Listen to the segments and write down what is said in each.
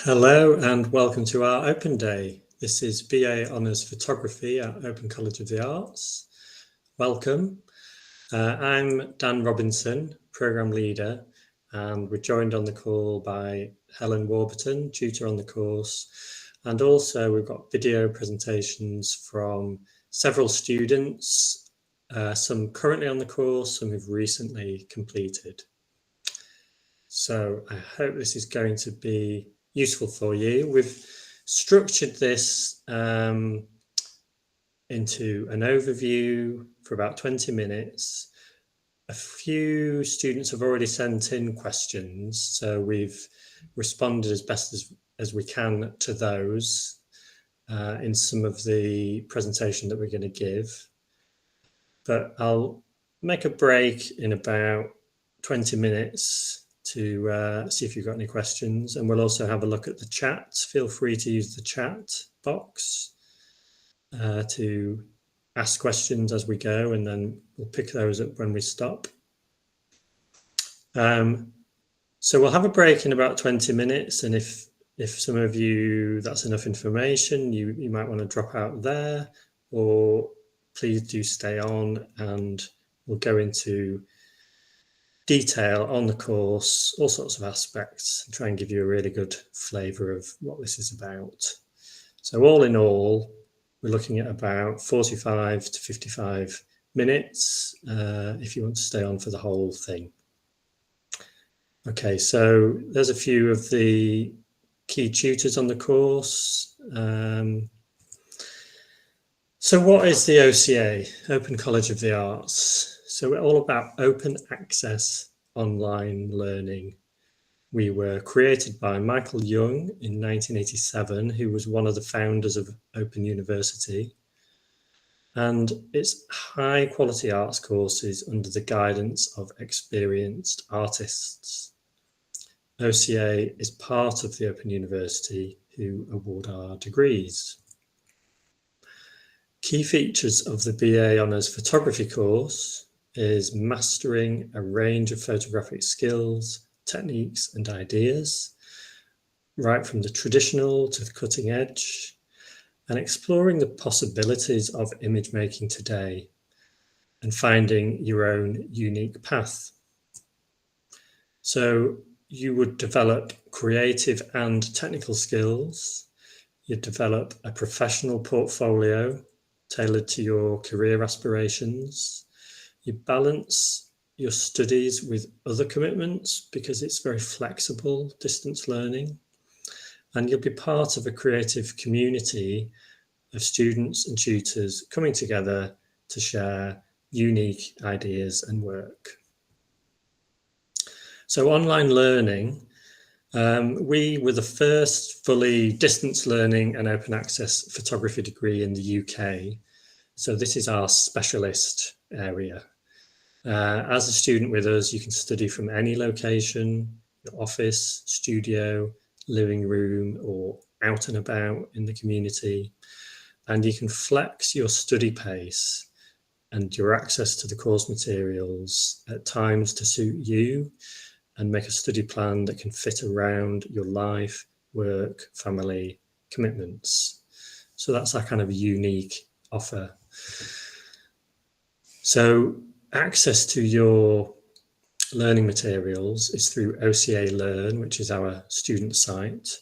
Hello and welcome to our Open Day. This is BA Honours Photography at Open College of the Arts. Welcome. I'm Dan Robinson, Programme Leader, and we're joined on the call by Helen Warburton, tutor on the course, and also we've got video presentations from several students, some currently on the course, some who've recently completed. So I hope this is going to be useful for you. We've structured this into an overview for about 20 minutes. A few students have already sent in questions, so we've responded as best as we can to those in some of the presentation that we're going to give. But I'll make a break in about 20 minutes to see if you've got any questions, and we'll also have a look at the chat. Feel free to use the chat box to ask questions as we go, and then we'll pick those up when we stop. So we'll have a break in about 20 minutes, and if some of you, that's enough information, you might want to drop out there, or please do stay on and we'll go into detail on the course, all sorts of aspects, and try and give you a really good flavour of what this is about. So all in all, we're looking at about 45 to 55 minutes if you want to stay on for the whole thing. Okay, so there's a few of the key tutors on the course. So what is the OCA, Open College of the Arts? So we're all about open access online learning. We were created by Michael Young in 1987, who was one of the founders of Open University. And it's high quality arts courses under the guidance of experienced artists. OCA is part of the Open University who award our degrees. Key features of the BA Honours Photography course is mastering a range of photographic skills, techniques and ideas, right from the traditional to the cutting edge, and exploring the possibilities of image making today and finding your own unique path. So you would develop creative and technical skills, you'd develop a professional portfolio tailored to your career aspirations. You balance your studies with other commitments because it's very flexible distance learning, and you'll be part of a creative community of students and tutors coming together to share unique ideas and work. So online learning, we were the first fully distance learning and open access photography degree in the UK. So this is our specialist area. As a student with us, you can study from any location, your office, studio, living room, or out and about in the community. And you can flex your study pace and your access to the course materials at times to suit you, and make a study plan that can fit around your life, work, family, commitments. So that's our kind of unique offer. So access to your learning materials is through OCA Learn, which is our student site.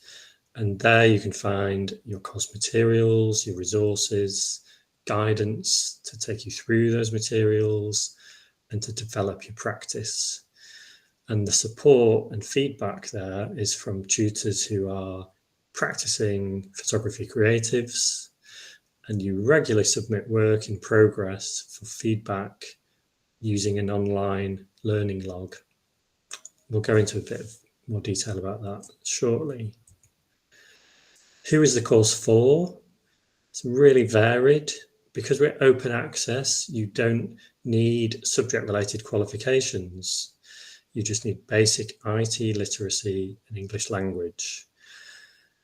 And there you can find your course materials, your resources, guidance to take you through those materials and to develop your practice. And the support and feedback there is from tutors who are practicing photography creatives, and you regularly submit work in progress for feedback using an online learning log. We'll go into a bit more detail about that shortly. Who is the course for? It's really varied. Because we're open access, you don't need subject-related qualifications. You just need basic IT literacy and English language.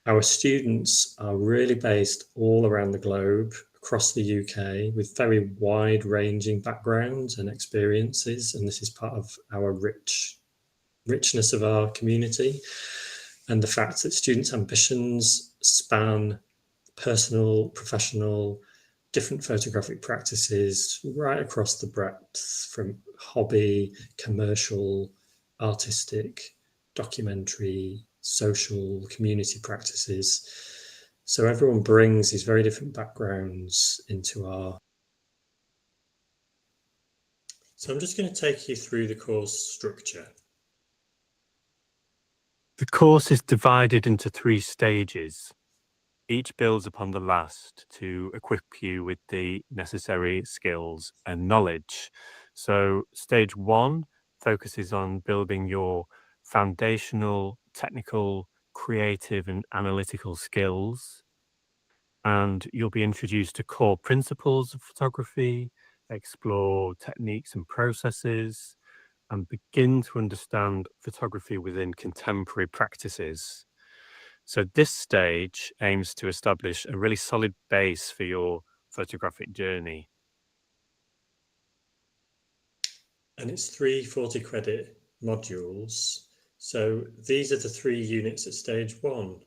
Our students are really based all around the globe, across the UK, with very wide-ranging backgrounds and experiences, and this is part of our richness of our community. and the fact that students' ambitions span personal, professional, different photographic practices right across the breadth, from hobby, commercial, artistic, documentary, social, community practices. So everyone brings these very different backgrounds into our... So I'm just going to take you through the course structure. The course is divided into 3 stages. Each builds upon the last to equip you with the necessary skills and knowledge. So stage 1 focuses on building your foundational, technical, creative and analytical skills. And you'll be introduced to core principles of photography, explore techniques and processes, and begin to understand photography within contemporary practices. So this stage aims to establish a really solid base for your photographic journey. And it's 3 40-credit modules. So these are the 3 units at stage 1.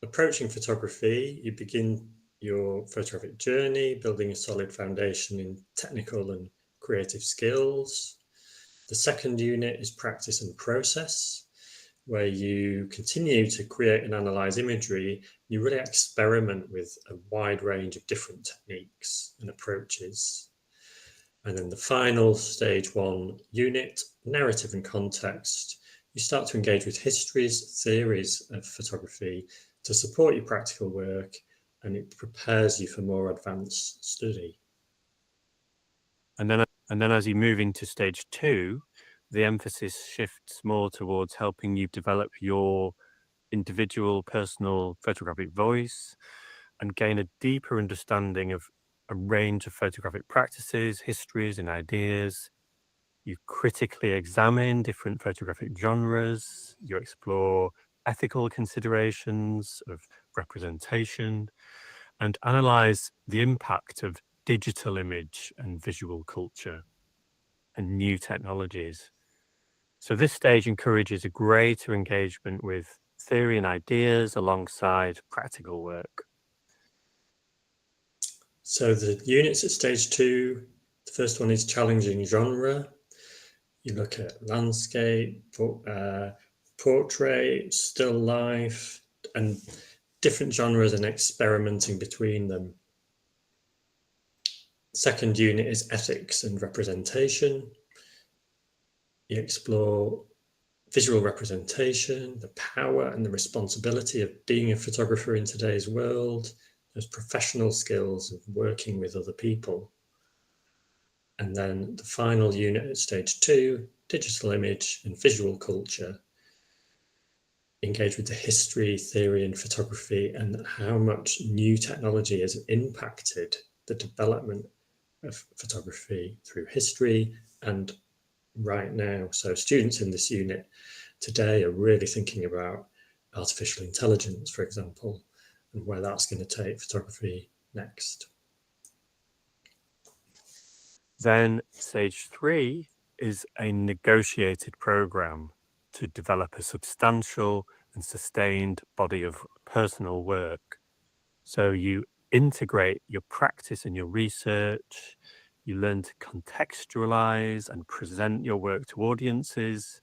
Approaching photography, you begin your photographic journey, building a solid foundation in technical and creative skills. The second unit is practice and process, where you continue to create and analyze imagery. You really experiment with a wide range of different techniques and approaches. And then the final stage 1 unit, narrative and context, you start to engage with histories, theories of photography to support your practical work, and it prepares you for more advanced study. And then as you move into stage 2, the emphasis shifts more towards helping you develop your individual personal photographic voice and gain a deeper understanding of a range of photographic practices, histories and ideas. You critically examine different photographic genres, you explore ethical considerations of representation, and analyze the impact of digital image and visual culture and new technologies. So this stage encourages a greater engagement with theory and ideas alongside practical work. So the units at stage 2, the first one is challenging genre. You look at landscape, portrait, still life, and different genres and experimenting between them. Second unit is ethics and representation. You explore visual representation, the power and the responsibility of being a photographer in today's world, those professional skills of working with other people. And then the final unit at stage 2, digital image and visual culture. Engage with the history, theory and photography, and how much new technology has impacted the development of photography through history and right now. So students in this unit today are really thinking about artificial intelligence, for example, and where that's going to take photography next. Then stage 3 is a negotiated program to develop a substantial and sustained body of personal work. So you integrate your practice and your research, you learn to contextualize and present your work to audiences,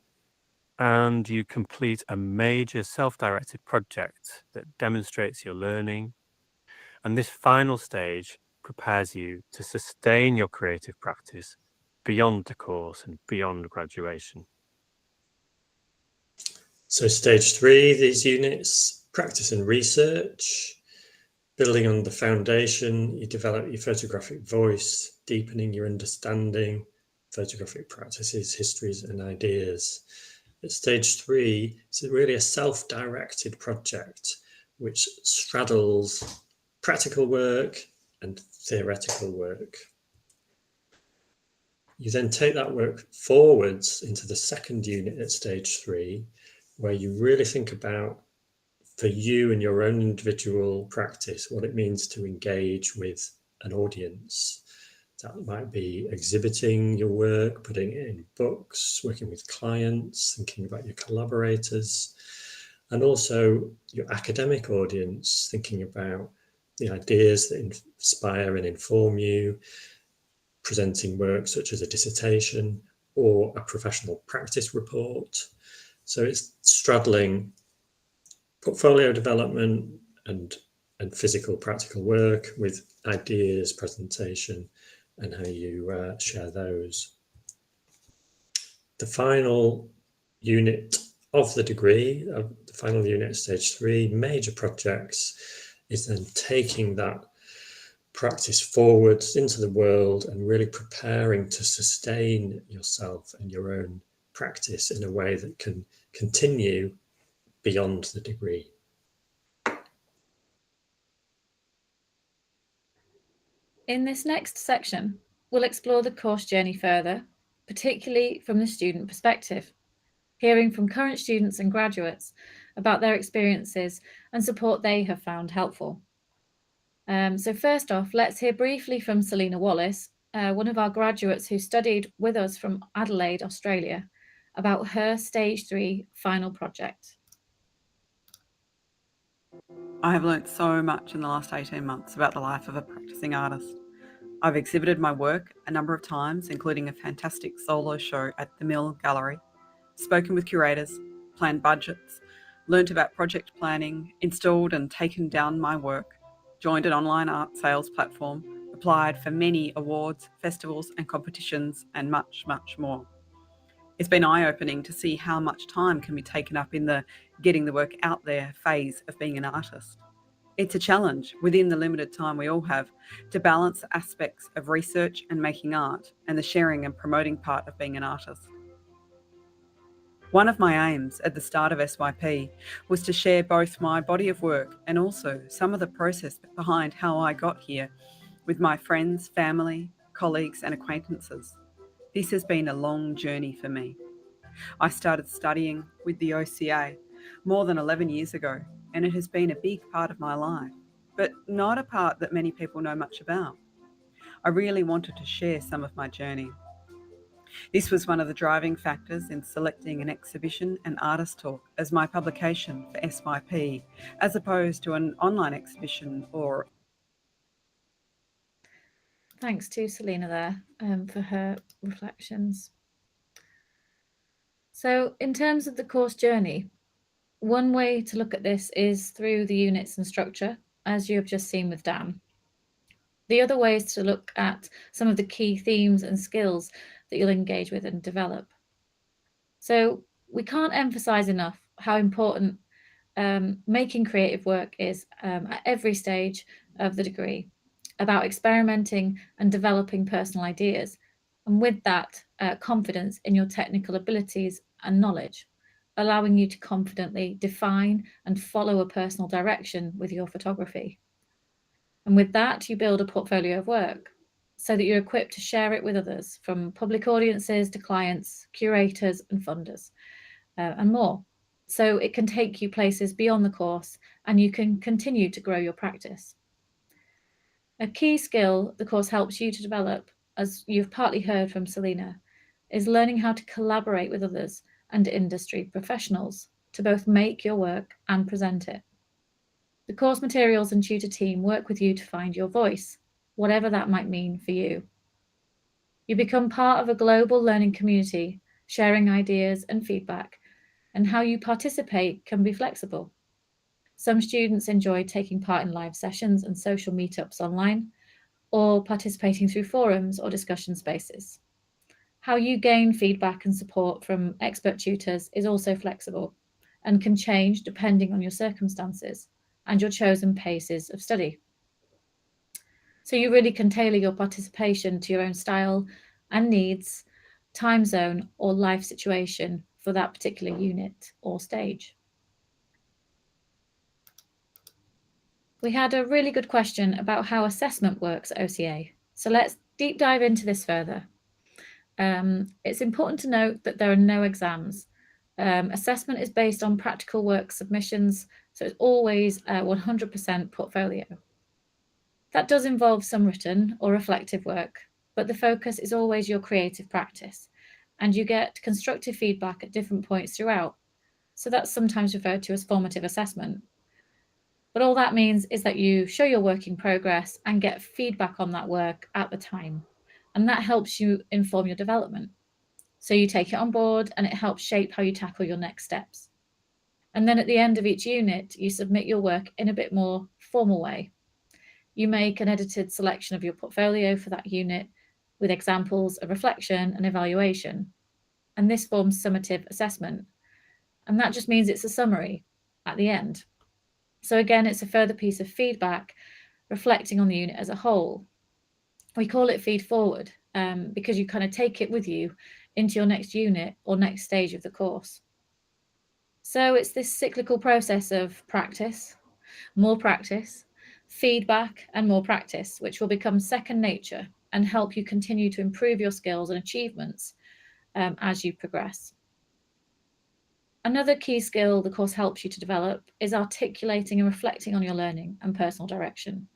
and you complete a major self-directed project that demonstrates your learning. And this final stage prepares you to sustain your creative practice beyond the course and beyond graduation. So stage 3, these units, practice and research. Building on the foundation, you develop your photographic voice, deepening your understanding, photographic practices, histories and ideas. At stage 3, it's really a self-directed project which straddles practical work and theoretical work. You then take that work forwards into the second unit at stage 3, where you really think about, for you and your own individual practice, what it means to engage with an audience. That might be exhibiting your work, putting it in books, working with clients, thinking about your collaborators, and also your academic audience, thinking about the ideas that inspire and inform you, presenting work such as a dissertation or a professional practice report. So it's straddling portfolio development and physical practical work with ideas, presentation, and how you share those. The final unit of the degree, the final unit, stage 3, major projects, is then taking that practice forwards into the world and really preparing to sustain yourself and your own practice in a way that can continue beyond the degree. In this next section, we'll explore the course journey further, particularly from the student perspective, hearing from current students and graduates about their experiences and support they have found helpful. So first off, let's hear briefly from Selena Wallace, one of our graduates who studied with us from Adelaide, Australia, about her Stage 3 final project. I have learnt so much in the last 18 months about the life of a practicing artist. I've exhibited my work a number of times, including a fantastic solo show at the Mill Gallery, spoken with curators, planned budgets, learnt about project planning, installed and taken down my work, joined an online art sales platform, applied for many awards, festivals and competitions, and much, much more. It's been eye-opening to see how much time can be taken up in the getting the work out there phase of being an artist. It's a challenge within the limited time we all have to balance aspects of research and making art and the sharing and promoting part of being an artist. One of my aims at the start of SYP was to share both my body of work and also some of the process behind how I got here with my friends, family, colleagues and acquaintances. This has been a long journey for me. I started studying with the OCA more than 11 years ago, and it has been a big part of my life, but not a part that many people know much about. I really wanted to share some of my journey. This was one of the driving factors in selecting an exhibition and artist talk as my publication for SYP, as opposed to an online exhibition or... Thanks to Selena there for her reflections. So in terms of the course journey, one way to look at this is through the units and structure, as you have just seen with Dan. The other way is to look at some of the key themes and skills that you'll engage with and develop. So we can't emphasize enough how important making creative work is at every stage of the degree, about experimenting and developing personal ideas, and with that, confidence in your technical abilities and knowledge, allowing you to confidently define and follow a personal direction with your photography. And with that, you build a portfolio of work so that you're equipped to share it with others, from public audiences to clients, curators and funders, and more. So it can take you places beyond the course and you can continue to grow your practice. A key skill the course helps you to develop, as you've partly heard from Selena, is learning how to collaborate with others and industry professionals to both make your work and present it. The course materials and tutor team work with you to find your voice, whatever that might mean for you. You become part of a global learning community, sharing ideas and feedback, and how you participate can be flexible. Some students enjoy taking part in live sessions and social meetups online, or participating through forums or discussion spaces. How you gain feedback and support from expert tutors is also flexible and can change depending on your circumstances and your chosen paces of study. So you really can tailor your participation to your own style and needs, time zone, or life situation for that particular unit or stage. We had a really good question about how assessment works at OCA. So let's deep dive into this further. It's important to note that there are no exams. Assessment is based on practical work submissions, so it's always 100% portfolio. That does involve some written or reflective work, but the focus is always your creative practice, and you get constructive feedback at different points throughout. So that's sometimes referred to as formative assessment. But all that means is that you show your work in progress and get feedback on that work at the time. And that helps you inform your development. So you take it on board and it helps shape how you tackle your next steps. And then at the end of each unit, you submit your work in a bit more formal way. You make an edited selection of your portfolio for that unit with examples of reflection and evaluation. And this forms summative assessment. And that just means it's a summary at the end. So again, it's a further piece of feedback reflecting on the unit as a whole. We call it feed forward because you kind of take it with you into your next unit or next stage of the course. So it's this cyclical process of practice, more practice, feedback, and more practice, which will become second nature and help you continue to improve your skills and achievements as you progress. Another key skill the course helps you to develop is articulating and reflecting on your learning and personal direction.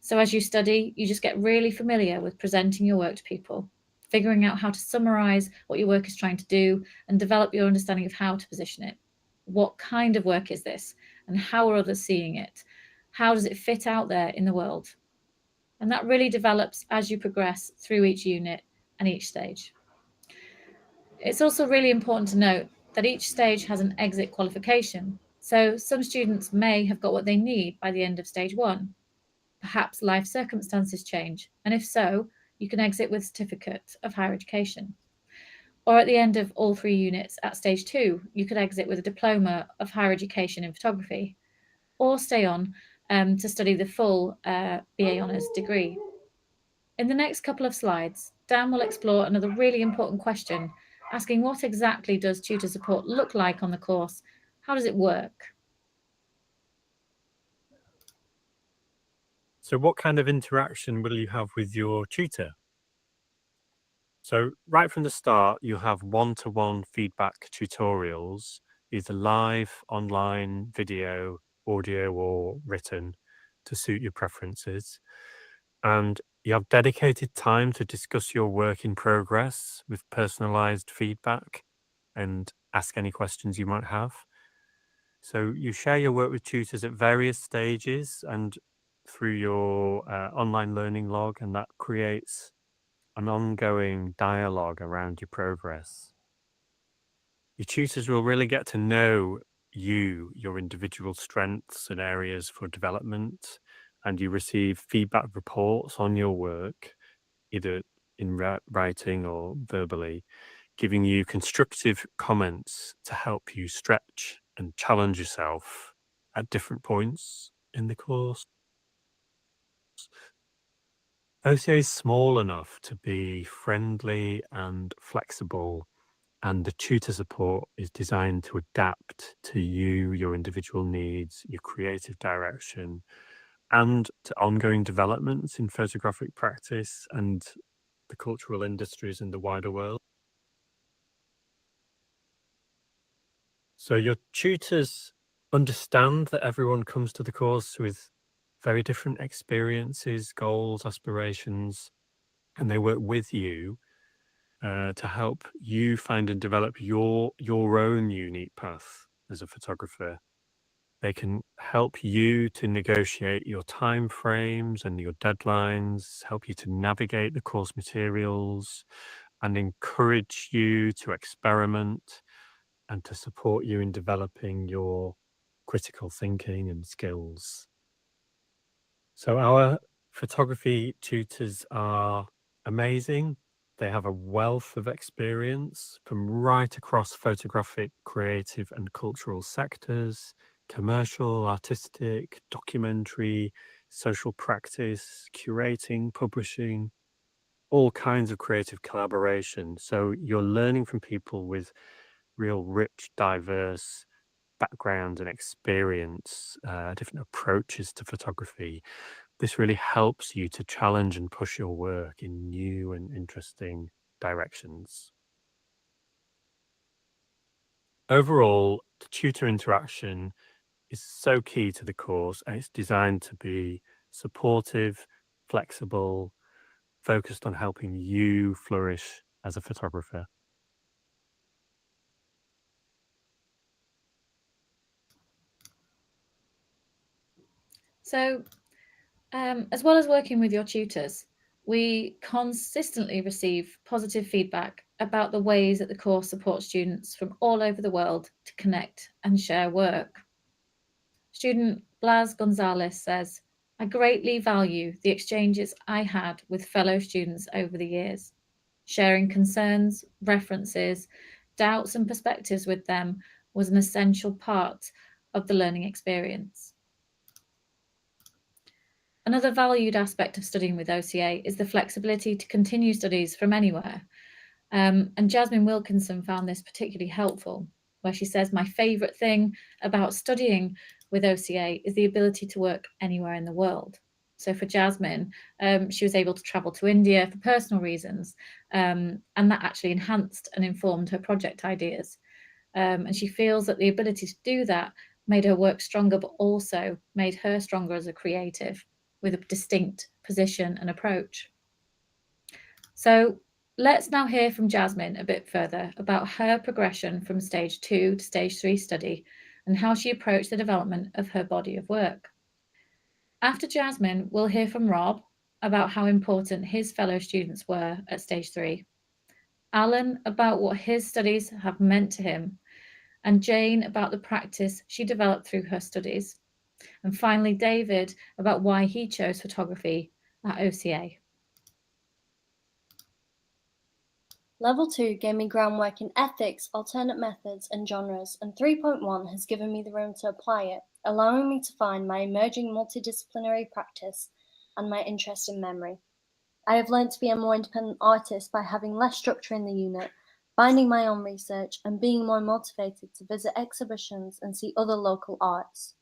So as you study, you just get really familiar with presenting your work to people, figuring out how to summarize what your work is trying to do and develop your understanding of how to position it. What kind of work is this? And how are others seeing it? How does it fit out there in the world? And that really develops as you progress through each unit and each stage. It's also really important to note that each stage has an exit qualification. So some students may have got what they need by the end of stage 1. Perhaps life circumstances change, and if so, you can exit with a certificate of higher education. Or at the end of all 3 units at stage 2, you could exit with a diploma of higher education in photography, or stay on to study the full BA Honours degree. In the next couple of slides, Dan will explore another really important question, asking what exactly does tutor support look like on the course? How does it work? So what kind of interaction will you have with your tutor? So right from the start, you have one-to-one feedback tutorials, either live, online, video, audio, or written, to suit your preferences. And you have dedicated time to discuss your work in progress with personalized feedback and ask any questions you might have. So you share your work with tutors at various stages and through your online learning log, and that creates an ongoing dialogue around your progress. Your tutors will really get to know you, your individual strengths and areas for development, and you receive feedback reports on your work, either in writing or verbally, giving you constructive comments to help you stretch and challenge yourself at different points in the course. OCA is small enough to be friendly and flexible, and the tutor support is designed to adapt to you, your individual needs, your creative direction, and to ongoing developments in photographic practice and the cultural industries in the wider world. So your tutors understand that everyone comes to the course with very different experiences, goals, aspirations, and they work with you to help you find and develop your own unique path as a photographer. They can help you to negotiate your time frames and your deadlines, help you to navigate the course materials, and encourage you to experiment and to support you in developing your critical thinking and skills. So our photography tutors are amazing. They have a wealth of experience from right across photographic, creative and cultural sectors, commercial, artistic, documentary, social practice, curating, publishing, all kinds of creative collaboration. So you're learning from people with real rich, diverse background and experience, different approaches to photography. This really helps you to challenge and push your work in new and interesting directions. Overall, the tutor interaction is so key to the course, and it's designed to be supportive, flexible, focused on helping you flourish as a photographer. So, as well as working with your tutors, we consistently receive positive feedback about the ways that the course supports students from all over the world to connect and share work. Student Blas Gonzalez says, "I greatly value the exchanges I had with fellow students over the years. Sharing concerns, references, doubts and perspectives with them was an essential part of the learning experience." Another valued aspect of studying with OCA is the flexibility to continue studies from anywhere. And Jasmine Wilkinson found this particularly helpful, where she says, "My favourite thing about studying with OCA is the ability to work anywhere in the world." So for Jasmine, she was able to travel to India for personal reasons, and that actually enhanced and informed her project ideas. And she feels that the ability to do that made her work stronger, but also made her stronger as a creative with a distinct position and approach. So let's now hear from Jasmine a bit further about her progression from stage 2 to stage 3 study and how she approached the development of her body of work. After Jasmine, we'll hear from Rob about how important his fellow students were at stage 3, Alan about what his studies have meant to him, and Jane about the practice she developed through her studies, and finally David about why he chose photography at OCA. Level 2 gave me groundwork in ethics, alternate methods and genres, and 3.1 has given me the room to apply it, allowing me to find my emerging multidisciplinary practice and my interest in memory. I have learned to be a more independent artist by having less structure in the unit, finding my own research, and being more motivated to visit exhibitions and see other local arts.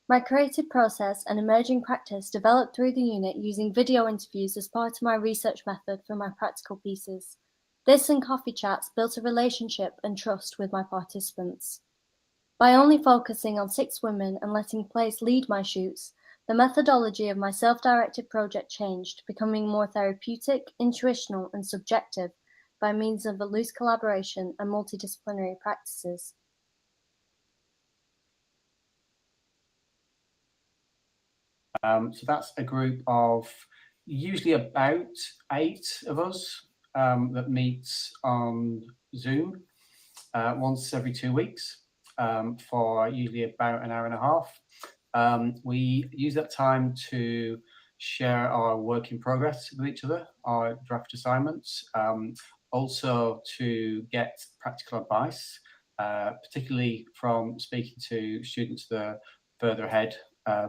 My creative process and emerging practice developed through the unit using video interviews as part of my research method for my practical pieces. This and coffee chats built a relationship and trust with my participants. By only focusing on 6 women and letting place lead my shoots, the methodology of my self-directed project changed, becoming more therapeutic, intuitional, and subjective by means of a loose collaboration and multidisciplinary practices. So that's a group of usually about 8 of us that meets on Zoom once every 2 weeks for usually about an hour and a half. We use that time to share our work in progress with each other, our draft assignments, also to get practical advice, particularly from speaking to students that are further ahead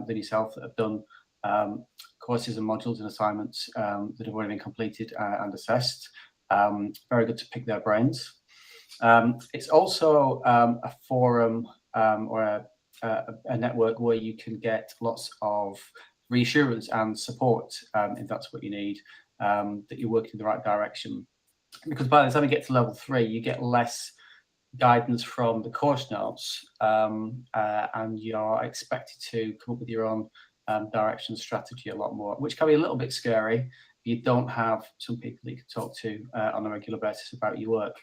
than yourself that have done courses and modules and assignments that have already been completed and assessed. Very good to pick their brains. It's also a forum or a network where you can get lots of reassurance and support if that's what you need, that you're working in the right direction. Because by the time you get to level 3, you get less guidance from the course notes and you're expected to come up with your own direction strategy a lot more, which can be a little bit scary if you don't have some people that you can talk to on a regular basis about your work.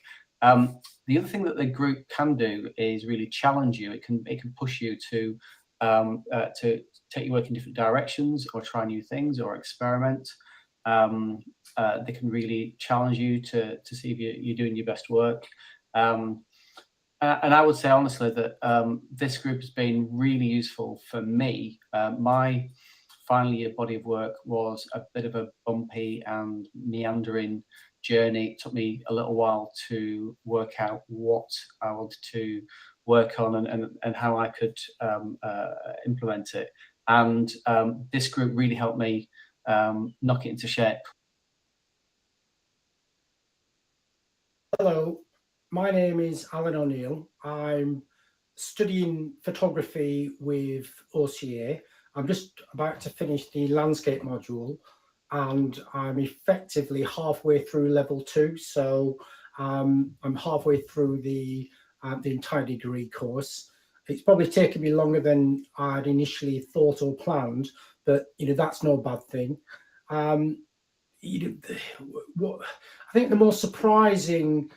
The other thing that the group can do is really challenge you. It can push you to take your work in different directions or try new things or experiment. They can really challenge you to see if you're doing your best work. And I would say honestly that this group has been really useful for me. My final year body of work was a bit of a bumpy and meandering journey. It took me a little while to work out what I wanted to work on and how I could implement it. And this group really helped me knock it into shape. Hello, my name is Alan O'Neill. I'm studying photography with OCA. I'm just about to finish the landscape module and I'm effectively halfway through level 2. So I'm halfway through the entire degree course. It's probably taken me longer than I'd initially thought or planned, but that's no bad thing. I think the most surprising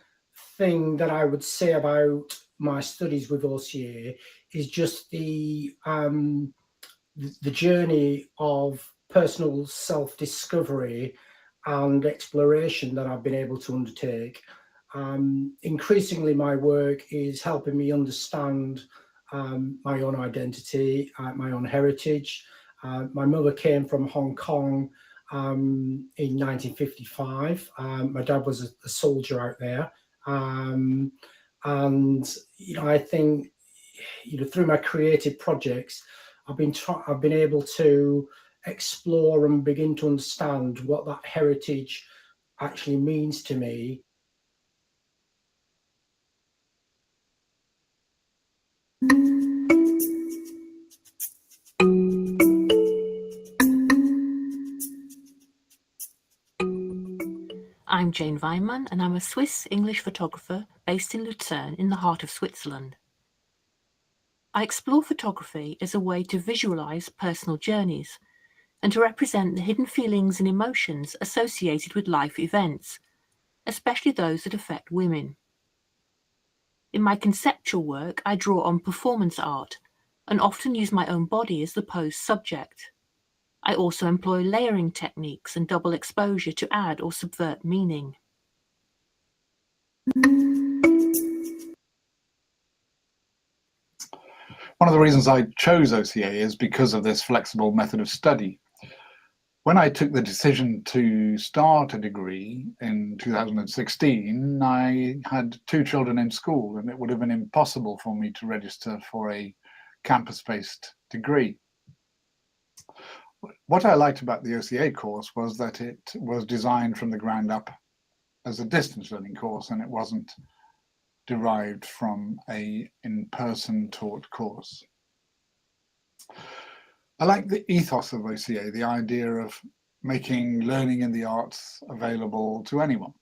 thing that I would say about my studies with OCA is just the journey of personal self-discovery and exploration that I've been able to undertake. Increasingly, my work is helping me understand my own identity, my own heritage. My mother came from Hong Kong in 1955. My dad was a soldier out there. And I think through my creative projects, I've been able to explore and begin to understand what that heritage actually means to me. I'm Jane Weinmann, and I'm a Swiss-English photographer based in Lucerne in the heart of Switzerland. I explore photography as a way to visualize personal journeys and to represent the hidden feelings and emotions associated with life events, especially those that affect women. In my conceptual work, I draw on performance art and often use my own body as the pose subject. I also employ layering techniques and double exposure to add or subvert meaning. One of the reasons I chose OCA is because of this flexible method of study. When I took the decision to start a degree in 2016, I had 2 children in school, and it would have been impossible for me to register for a campus-based degree. What I liked about the OCA course was that it was designed from the ground up as a distance learning course, and it wasn't derived from an in-person taught course. I like the ethos of OCA, the idea of making learning in the arts available to anyone.